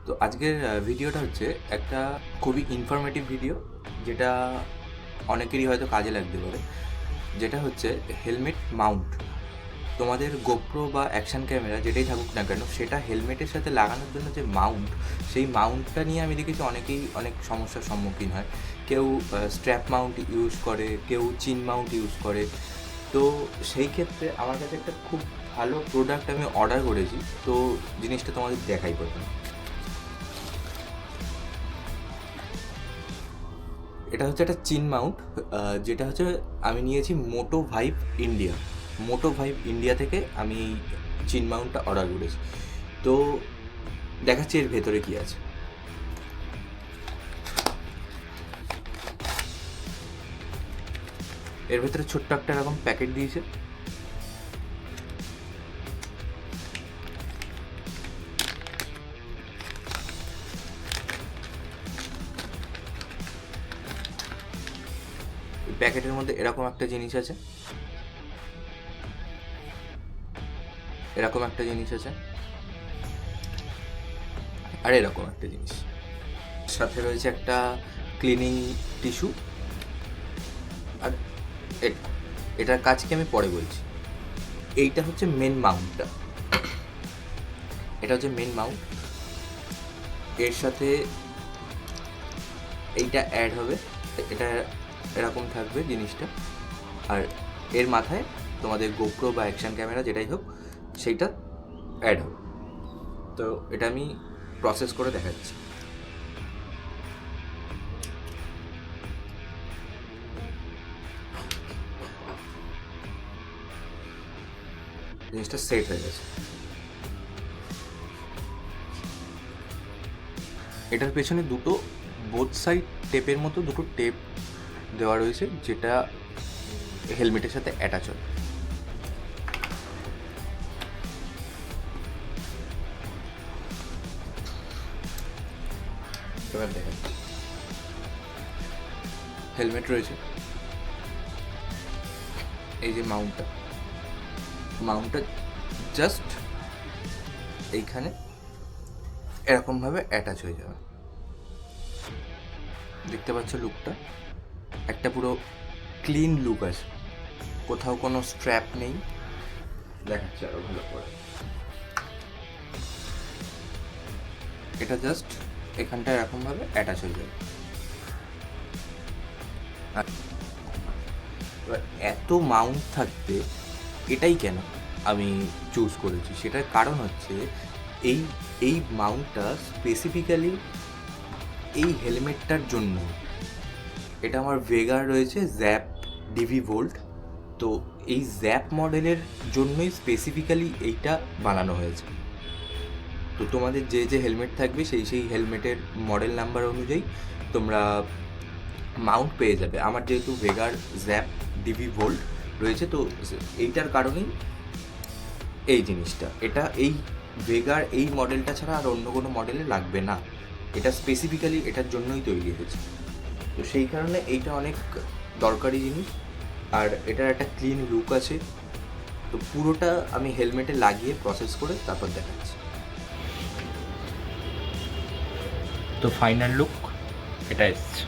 তো আজকের ভিডিওটা হচ্ছে একটা খুবই ইনফরমেটিভ ভিডিও, যেটা অনেকেরই হয়তো কাজে লাগতে পারে। যেটা হচ্ছে হেলমেট মাউন্ট। তোমাদের গোপ্রো বা অ্যাকশন ক্যামেরা যেটাই থাকুক না কেন, সেটা হেলমেটের সাথে লাগানোর জন্য যে মাউন্ট, সেই মাউন্টটা নিয়ে আমি দেখেছি অনেকেই অনেক সমস্যার সম্মুখীন হয়। কেউ স্ট্র্যাপ মাউন্ট ইউজ করে, কেউ চিন মাউন্ট ইউজ করে। তো সেই ক্ষেত্রে আমার কাছে একটা খুব ভালো প্রোডাক্ট আমি অর্ডার করেছি। তো জিনিসটা তোমাদের দেখাই প্রথমে। এটা হচ্ছে একটা চিন মাউন্ট, যেটা হচ্ছে আমি নিয়েছি মোটো ভাইব ইন্ডিয়া। মোটো ভাইব ইন্ডিয়া থেকে আমি এই চিন মাউন্টটা অর্ডার করেছি। তো দেখাচ্ছি এর ভেতরে কি আছে। এর ভেতরে ছোট্ট একটা এরকম প্যাকেট দিয়েছে। প্যাকেটের মধ্যে এরকম একটা জিনিস আছে, এরকম একটা জিনিস আছে, আর এরকম একটা জিনিস। সাথে রয়েছে একটা ক্লিনিং টিস্যু। আর এটার কাজ কি আমি পরে বলছি। এইটা হচ্ছে মেন মাউন্টটা, এটা হচ্ছে মেন মাউন্ট। এর সাথে এইটা অ্যাড হবে, এটা এরকম থাকবে জিনিসটা। আর এর মাথায় তোমাদের গোপ্রো বা অ্যাকশন ক্যামেরা যেটাই হোক সেইটা অ্যাড হবে। তো এটা আমি প্রসেস করে দেখাচ্ছি। জিনিসটা সেট হয়ে গেছে। এটার পেছনে দুটো বোথ সাইড টেপের মতো দুটো টেপ দেওয়া রয়েছে, যেটা হেলমেটের সাথে অ্যাটাচ হয়। এবার দেখেন, হেলমেট রয়েছে, এই যে মাউন্টটা জাস্ট এইখানে এরকমভাবে অ্যাটাচ হয়ে যাবে। দেখতে পাচ্ছ লুকটা, একটা পুরো ক্লিন লুক আছে, কোথাও কোনো স্ট্র্যাপ নেই। দেখাচ্ছে আরো ভালো করে। এটা জাস্ট এখানটা এরকমভাবে অ্যাটাচ হয়ে যাবে। এবার এত মাউন্ট থাকতে এটাই কেন আমি চুজ করেছি, সেটার কারণ হচ্ছে এই এই মাউন্টটা স্পেসিফিক্যালি এই হেলমেটটার জন্য। এটা আমার ভেগার রয়েছে জ্যাপ ডিভি ভোল্ট। তো এই জ্যাপ মডেলের জন্যই স্পেসিফিক্যালি এইটা বানানো হয়েছে। তো তোমাদের যে যে হেলমেট থাকবে সেই হেলমেটের মডেল নাম্বার অনুযায়ী তোমরা মাউন্ট পেয়ে যাবে। আমার যেহেতু ভেগার জ্যাপ ডিভি ভোল্ট রয়েছে, তো এইটার কারণেই এই জিনিসটা, এটা এই ভেগার এই মডেলটা ছাড়া আর অন্য কোনো মডেলে লাগবে না। এটা স্পেসিফিক্যালি এটার জন্যই তৈরি হয়েছে। তো সেই কারণে এইটা অনেক দরকারি জিনিস। আর এটার একটা ক্লিন লুক আছে। তো পুরোটা আমি হেলমেটে লাগিয়ে প্রসেস করে তারপর দেখাচ্ছি। তো ফাইনাল লুক এটা এসছে।